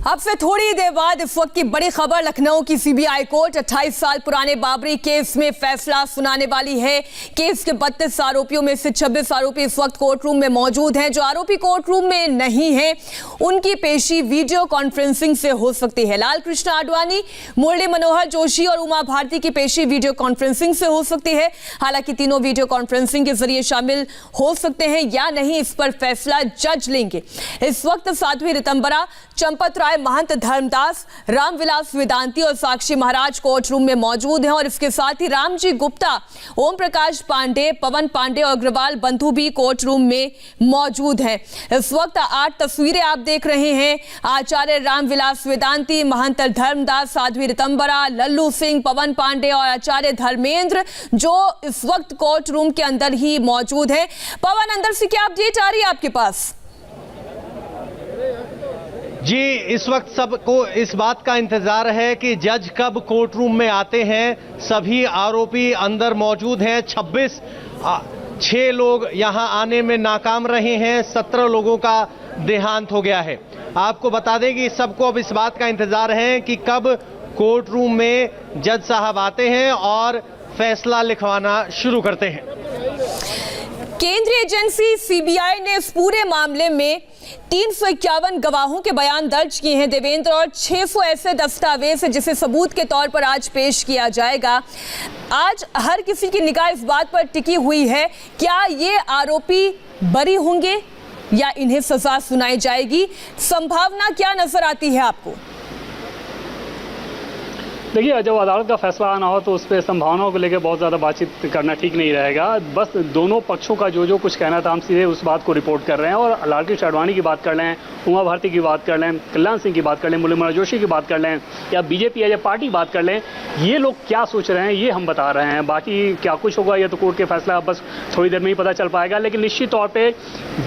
अब से थोड़ी देर बाद इस वक्त की बड़ी खबर, लखनऊ की सीबीआई कोर्ट 28 साल पुराने बाबरी केस में फैसला सुनाने वाली है। केस के 32 आरोपियों में से 26 आरोपी इस वक्त कोर्ट रूम में मौजूद हैं। जो आरोपी कोर्ट रूम में नहीं हैं, उनकी पेशी वीडियो कॉन्फ्रेंसिंग से हो सकती है। लाल कृष्ण आडवाणी, मुरली मनोहर जोशी और उमा भारती की पेशी वीडियो कॉन्फ्रेंसिंग से हो सकती है। हालांकि तीनों वीडियो कॉन्फ्रेंसिंग के जरिए शामिल हो सकते हैं या नहीं, इस पर फैसला जज लेंगे। इस वक्त साध्वी रितंबरा, चंपत राय, महंत धर्मदास, रामविलास वेदांती और साक्षी महाराज कोर्ट रूम में मौजूद हैं। और इसके साथ ही रामजी गुप्ता, ओम प्रकाश पांडे, पवन पांडे और अग्रवाल बंधु भी कोर्ट रूम में मौजूद हैं। इस वक्त 8 तस्वीरें आप देख रहे हैं। आचार्य रामविलास वेदांती, महंत धर्मदास, साध्वी रितंबरा, लल्लू सिंह, पवन पांडे और आचार्य धर्मेंद्र, जो इस वक्त कोर्ट रूम के अंदर ही मौजूद है। पवन, अंदर से क्या अपडेट आ रही है आपके पास? जी, इस वक्त सबको इस बात का इंतजार है कि जज कब कोर्ट रूम में आते हैं। सभी आरोपी अंदर मौजूद हैं। 6 लोग यहां आने में नाकाम रहे हैं। 17 लोगों का देहांत हो गया है। आपको बता दें कि सबको अब इस बात का इंतजार है कि कब कोर्ट रूम में जज साहब आते हैं और फैसला लिखवाना शुरू करते हैं। केंद्रीय एजेंसी सीबीआई ने इस पूरे मामले में 351 गवाहों के बयान दर्ज किए हैं देवेंद्र, और 600 ऐसे दस्तावेज जिसे सबूत के तौर पर आज पेश किया जाएगा। आज हर किसी की निगाह इस बात पर टिकी हुई है, क्या ये आरोपी बरी होंगे या इन्हें सजा सुनाई जाएगी? संभावना क्या नजर आती है आपको? देखिए, जब अदालत का फैसला आना हो तो उस पर संभावनाओं को लेकर बहुत ज़्यादा बातचीत करना ठीक नहीं रहेगा। बस दोनों पक्षों का जो कुछ कहना था, हम सीधे उस बात को रिपोर्ट कर रहे हैं। और लाल कृष्ण आडवाणी की बात कर लें, उमा भारती की बात कर लें, कल्याण सिंह की बात कर लें, मुरली मनोहर जोशी की बात कर लें, या बीजेपी एज ए पार्टी बात कर लें, ये लोग क्या सोच रहे हैं ये हम बता रहे हैं। बाकी क्या कुछ होगा ये तो कोर्ट के फैसला बस थोड़ी देर में ही पता चल पाएगा। लेकिन निश्चित तौर पर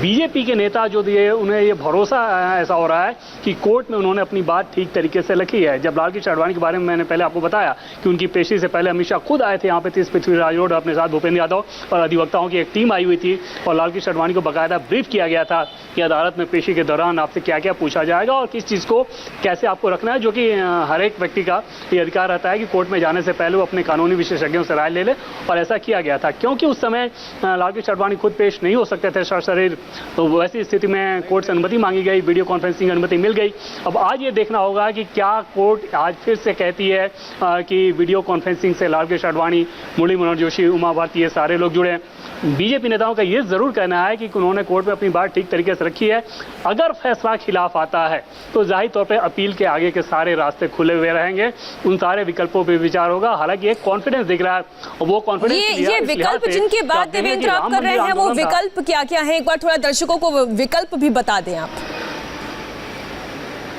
बीजेपी के नेता जो दिए, उन्हें ये भरोसा ऐसा हो रहा है कि कोर्ट में उन्होंने अपनी बात ठीक तरीके से लिखी है। जब लाल कृष्ण आडवाणी के बारे में मैंने पहले आपको बताया कि उनकी पेशी से पहले अमित शाह खुद आए थे यहाँ पे 30 पृथ्वीराज रोड, अपने साथ भूपेंद्र यादव और अधिवक्ताओं की एक टीम आई हुई थी, और लाल कृष्ण आडवाणी को बाकायदा ब्रीफ किया गया था कि अदालत में पेशी के दौरान आपसे क्या क्या पूछा जाएगा और किस चीज़ को कैसे आपको रखना है, जो कि हर एक व्यक्ति का ये अधिकार रहता है कि कोर्ट में जाने से पहले वो अपने कानूनी विशेषज्ञों से राय ले ले। और ऐसा किया गया था क्योंकि उस समय लाल कृष्ण आडवाणी खुद पेश नहीं हो सकते थे सशरीर, तो वैसी स्थिति में कोर्ट से अनुमति मांगी गई, वीडियो कॉन्फ्रेंसिंग अनुमति मिल गई। अब आज ये देखना होगा कि क्या कोर्ट आज फिर से कहती है कि वीडियो कॉन्फ्रेंसिंग से लाल कृष्ण आडवाणी, मुरली मनोहर जोशी, उमा भारती, ये सारे लोग जुड़े हैं। बीजेपी नेताओं का ये जरूर कहना है कि उन्होंने कोर्ट में अपनी बात ठीक तरीके से रखी है। अगर फैसला खिलाफ आता है तो जाहिर तौर पे अपील के आगे के सारे रास्ते खुले हुए रहेंगे, उन सारे विकल्पों पे विचार होगा। हालांकि एक कॉन्फिडेंस दिख रहा है, और वो कॉन्फिडेंस ये विकल्प जिनकी बात देवेंद्र आप कर रहे हैं, वो विकल्प क्या क्या है? एक बार थोड़ा दर्शकों को विकल्प भी बता दें आप।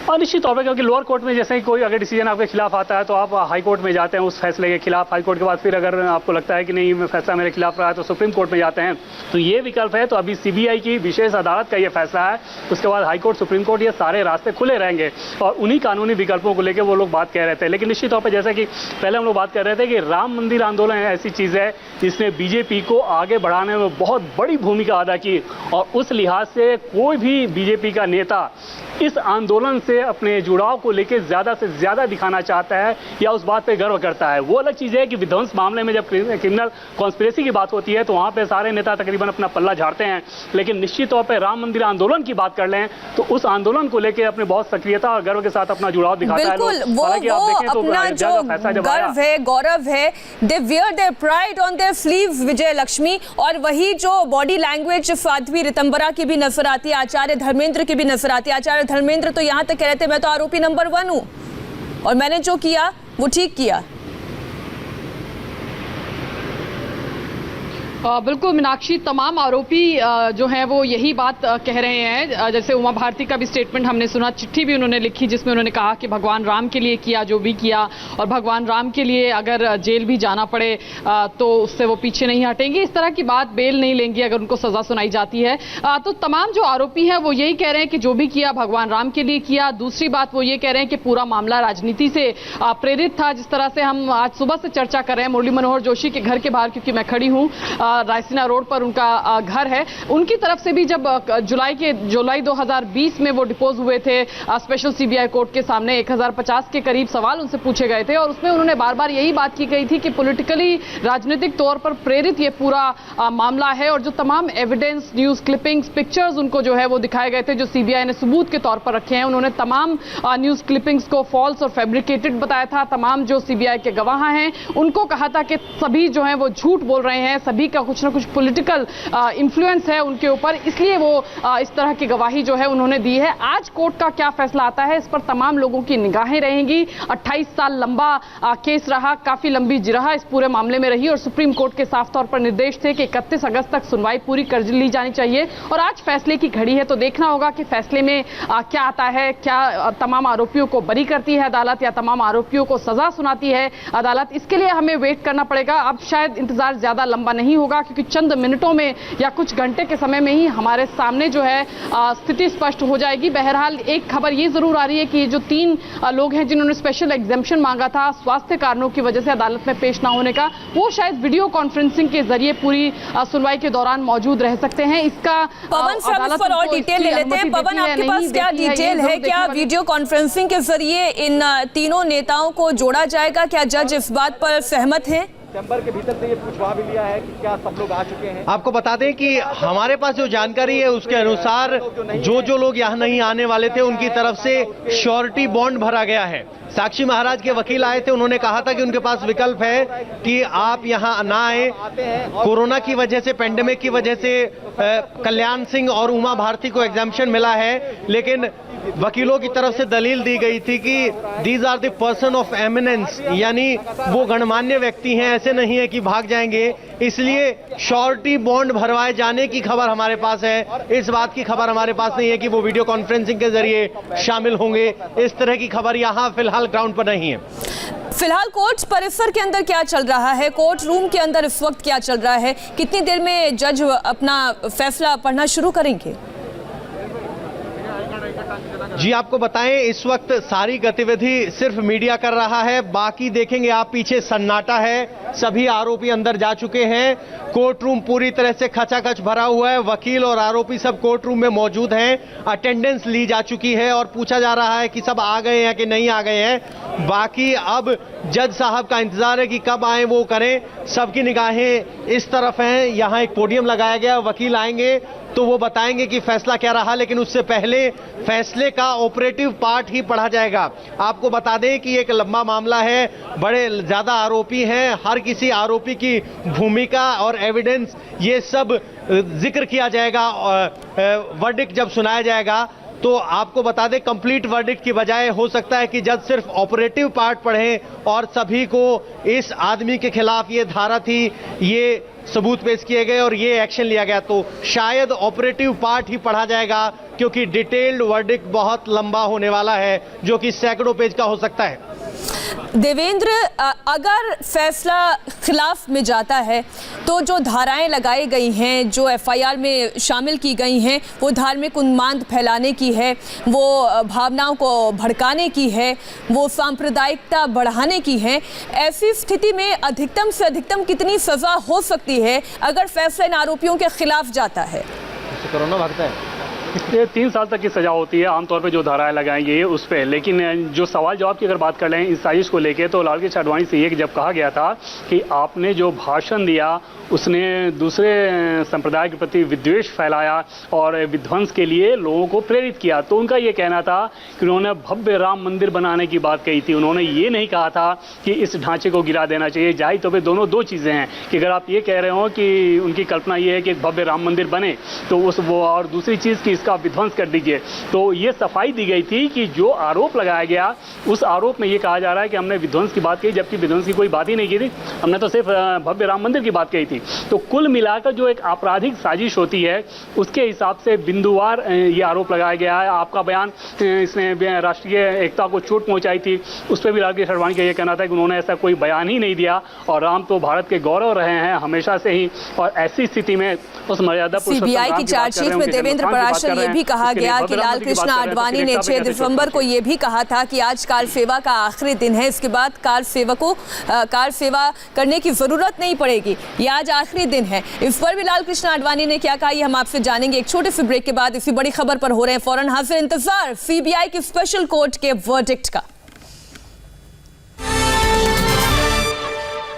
और निश्चित तौर पर, क्योंकि लोअर कोर्ट में जैसे ही कोई अगर डिसीजन आपके खिलाफ आता है तो आप हाई कोर्ट में जाते हैं उस फैसले के खिलाफ। हाई कोर्ट के बाद फिर अगर आपको लगता है कि नहीं फैसला मेरे खिलाफ रहा है तो सुप्रीम कोर्ट में जाते हैं। तो ये विकल्प है। तो अभी सीबीआई की विशेष अदालत का ये फैसला है, उसके बाद हाई कोर्ट, सुप्रीम कोर्ट, ये सारे रास्ते खुले रहेंगे और उन्हीं कानूनी विकल्पों को लेकर वो लोग बात कह रहे थे। लेकिन निश्चित तौर पर जैसे कि पहले हम लोग बात कर रहे थे कि राम मंदिर आंदोलन ऐसी चीज़ है जिसने बीजेपी को आगे बढ़ाने में बहुत बड़ी भूमिका अदा की, और उस लिहाज से कोई भी बीजेपी का नेता इस आंदोलन से अपने जुड़ाव को लेकर ज्यादा से ज्यादा दिखाना चाहता है या उस बात पे गर्व करता है। वो अलग चीज है कि विध्वंस मामले में जब क्रिमिनल कॉन्स्पिरेसी की बात होती है तो वहां पे सारे नेता तकरीबन अपना पल्ला झाड़ते हैं। लेकिन निश्चित तौर पे राम मंदिर आंदोलन की बात कर लें तो उस आंदोलन को लेकर अपने बहुत सक्रियता और गर्व के साथ अपना जुड़ाव दिखाता है। बिल्कुल, वो अपना जो गर्व है, गौरव है, they wear their pride on their sleeves, Vijay Lakshmi. और वही जो बॉडी लैंग्वेज साध्वी रितंबरा की भी नजर आती है, आचार्य धर्मेंद्र की भी नजर आती है। आचार्य धर्मेंद्र तो यहां तक कह रहे थे मैं तो आरोपी नंबर 1 हूं और मैंने जो किया वो ठीक किया। बिल्कुल मीनाक्षी, तमाम आरोपी जो हैं वो यही बात कह रहे हैं। जैसे उमा भारती का भी स्टेटमेंट हमने सुना, चिट्ठी भी उन्होंने लिखी जिसमें उन्होंने कहा कि भगवान राम के लिए किया जो भी किया, और भगवान राम के लिए अगर जेल भी जाना पड़े तो उससे वो पीछे नहीं हटेंगे। इस तरह की बात, बेल नहीं लेंगे अगर उनको सजा सुनाई जाती है। तो तमाम जो आरोपी हैं वो यही कह रहे हैं कि जो भी किया भगवान राम के लिए किया। दूसरी बात वो ये कह रहे हैं कि पूरा मामला राजनीति से प्रेरित था। जिस तरह से हम आज सुबह से चर्चा कर रहे हैं मुरली मनोहर जोशी के घर के बाहर, क्योंकि मैं खड़ी हूँ, रायसीना रोड पर उनका घर है, उनकी तरफ से भी जब जुलाई 2020 में वो डिपोज हुए थे स्पेशल सीबीआई कोर्ट के सामने, 1050 के करीब सवाल उनसे पूछे गए थे और उसमें उन्होंने बार बार यही बात की गई थी कि पॉलिटिकली, राजनीतिक तौर पर प्रेरित ये पूरा मामला है और जो तमाम एविडेंस, न्यूज क्लिपिंग्स, पिक्चर्स उनको जो है वो दिखाए गए थे जो सीबीआई ने सबूत के तौर पर रखे हैं। उन्होंने तमाम न्यूज क्लिपिंग्स को फॉल्स और फैब्रिकेटेड बताया था। तमाम जो सीबीआई के गवाह हैं उनको कहा था कि सभी जो है वो झूठ बोल रहे हैं, सभी का कुछ ना कुछ पॉलिटिकल इन्फ्लुएंस है उनके ऊपर, इसलिए वो इस तरह की गवाही जो है उन्होंने दी है। आज कोर्ट का क्या फैसला आता है इस पर तमाम लोगों की निगाहें रहेंगी। 28 साल लंबा केस रहा, काफी लंबी जिरह इस पूरे मामले में रही और सुप्रीम कोर्ट के साफ तौर पर निर्देश थे कि 31 अगस्त तक सुनवाई पूरी कर ली जानी चाहिए और आज फैसले की घड़ी है, तो देखना होगा कि फैसले में क्या आता है। क्या तमाम आरोपियों को बरी करती है अदालत या तमाम आरोपियों को सजा सुनाती है अदालत, इसके लिए हमें वेट करना पड़ेगा। अब शायद इंतजार ज्यादा लंबा नहीं होगा क्योंकि चंद मिनटों में या कुछ घंटे के समय में ही हमारे सामने जो है स्थिति स्पष्ट हो जाएगी। बहरहाल एक खबर ये जरूर आ रही है कि जो 3 लोग हैं जिन्होंने स्पेशल एग्जेम्पशन मांगा था स्वास्थ्य कारणों की वजह से अदालत में पेश ना होने का, वो शायद वीडियो कॉन्फ्रेंसिंग के जरिए पूरी सुनवाई के दौरान मौजूद रह सकते हैं। इसका पवन साहब पर और डिटेल ले लेते हैं। पवन, आपके पास क्या डिटेल है? क्या वीडियो कॉन्फ्रेंसिंग के जरिए इन तीनों नेताओं को जोड़ा जाएगा? क्या जज इस बात पर सहमत हैं? चैम्बर के भीतर से ये पूछवा भी लिया है कि क्या सब लोग आ चुके हैं? आपको बता दें कि हमारे पास जो जानकारी है उसके अनुसार जो लोग यहाँ नहीं आने वाले थे उनकी तरफ से श्योरिटी बॉन्ड भरा गया है। साक्षी महाराज के वकील आए थे, उन्होंने कहा था कि उनके पास विकल्प है कि आप यहाँ ना आए। कोरोना की वजह से, पेंडेमिक की वजह से कल्याण सिंह और उमा भारती को एग्जाम्पशन मिला है, लेकिन वकीलों की तरफ से दलील दी गई थी कि these are the person of eminence, यानी वो गणमान्य व्यक्ति हैं, ऐसे नहीं है कि भाग जाएंगे, इसलिए श्योरिटी बॉन्ड भरवाए जाने की खबर हमारे पास है। इस बात की खबर हमारे पास नहीं है कि वो वीडियो कॉन्फ्रेंसिंग के जरिए शामिल होंगे। इस तरह की खबर यहाँ फिलहाल ग्राउंड पर नहीं है। फिलहाल कोर्ट परिसर के अंदर क्या चल रहा है? कोर्ट रूम के अंदर इस वक्त क्या चल रहा है? कितनी देर में जज अपना फैसला पढ़ना शुरू करेंगे? जी आपको बताएं, इस वक्त सारी गतिविधि सिर्फ मीडिया कर रहा है, बाकी देखेंगे आप पीछे सन्नाटा है। सभी आरोपी अंदर जा चुके हैं, कोर्ट रूम पूरी तरह से खचाखच भरा हुआ है, वकील और आरोपी सब कोर्ट रूम में मौजूद हैं। अटेंडेंस ली जा चुकी है और पूछा जा रहा है कि सब आ गए हैं कि नहीं आ गए हैं। बाकी अब जज साहब का इंतजार है कि कब आए वो करें। सबकी निगाहें इस तरफ हैं, यहाँ एक पोडियम लगाया गया, वकील आएंगे तो वो बताएंगे कि फैसला क्या रहा, लेकिन उससे पहले फैसले का ऑपरेटिव पार्ट ही पढ़ा जाएगा। आपको बता दें कि एक लंबा मामला है, बड़े ज्यादा आरोपी हैं, हर किसी आरोपी की भूमिका और एविडेंस ये सब जिक्र किया जाएगा वर्डिक्ट जब सुनाया जाएगा। तो आपको बता दें, कंप्लीट वर्डिक्ट की बजाय हो सकता है कि जज सिर्फ ऑपरेटिव पार्ट पढ़ें और सभी को इस आदमी के खिलाफ ये धारा थी, ये सबूत पेश किए गए और ये एक्शन लिया गया, तो शायद ऑपरेटिव पार्ट ही पढ़ा जाएगा क्योंकि डिटेल्ड वर्डिक्ट बहुत लंबा होने वाला है जो कि सैकड़ों पेज का हो सकता है। देवेंद्र, अगर फैसला खिलाफ में जाता है तो जो धाराएं लगाई गई हैं, जो एफआईआर में शामिल की गई हैं, वो धार्मिक उन्माद फैलाने की है, वो भावनाओं को भड़काने की है, वो सांप्रदायिकता बढ़ाने की है। ऐसी स्थिति में अधिकतम से अधिकतम कितनी सजा हो सकती है अगर फैसला इन आरोपियों के खिलाफ जाता है? कोरोना भागता है, ये 3 साल तक की सजा होती है आमतौर पे जो धाराएं लगाएंगे ये उस पर। लेकिन जो सवाल जवाब की अगर बात कर लें इस साजिश को लेके, तो लाल कृष्ण आडवाणी से ये जब कहा गया था कि आपने जो भाषण दिया उसने दूसरे संप्रदाय के प्रति विद्वेष फैलाया और विध्वंस के लिए लोगों को प्रेरित किया, तो उनका ये कहना था कि उन्होंने भव्य राम मंदिर बनाने की बात कही थी। उन्होंने ये नहीं कहा था कि इस ढांचे को गिरा देना चाहिए। जाहिर तौर पर दोनों दो चीज़ें हैं कि अगर आप ये कह रहे हो कि उनकी कल्पना ये है कि एक भव्य राम मंदिर बने तो वो, और दूसरी चीज़ कि इसका विध्वंस कर दीजिए, तो ये सफाई दी गई थी कि जो आरोप लगाया गया उस आरोप में ये कहा जा रहा है कि हमने विध्वंस की बात कही, जबकि विध्वंस की कोई बात ही नहीं की थी, हमने तो सिर्फ भव्य राम मंदिर की बात कही थी। तो कुल मिलाकर जो एक आपराधिक साजिश होती है उसके हिसाब से बिंदुवार ये आरोप लगाया गया है। आपका बयान, इसने राष्ट्रीय एकता को चोट पहुंचाई थी, उस पर भी लाल कृष्ण आडवाणी का ये कहना था कि उन्होंने ऐसा कोई बयान ही नहीं दिया और राम तो भारत के गौरव रहे हैं हमेशा से ही, और ऐसी स्थिति में उस मर्यादा सीबीआई की चार्जशीट में देवेंद्र पराशर कर रहे ये हैं, भी कहा उसके लिए गया भव्य कि राम लाल मंदिर की बात कृष्ण कर रहे हैं, तो आडवाणी फिर ने एकता पे 6 कैसे दिसंबर चोट को ये भी कहा था कि आज कार सेवा का आखिरी दिन है, इसके बाद कार सेवा करने की जरूरत नहीं पड़ेगी, ये आज आखिरी दिन है। इस पर भी लाल कृष्ण आडवाणी ने क्या कहा, ये हम आपसे जानेंगे एक छोटे से ब्रेक के बाद। इसी बड़ी खबर पर हो रहे हैं फौरन हाजिर, इंतजार सीबीआई की स्पेशल कोर्ट के वर्डिक्ट का।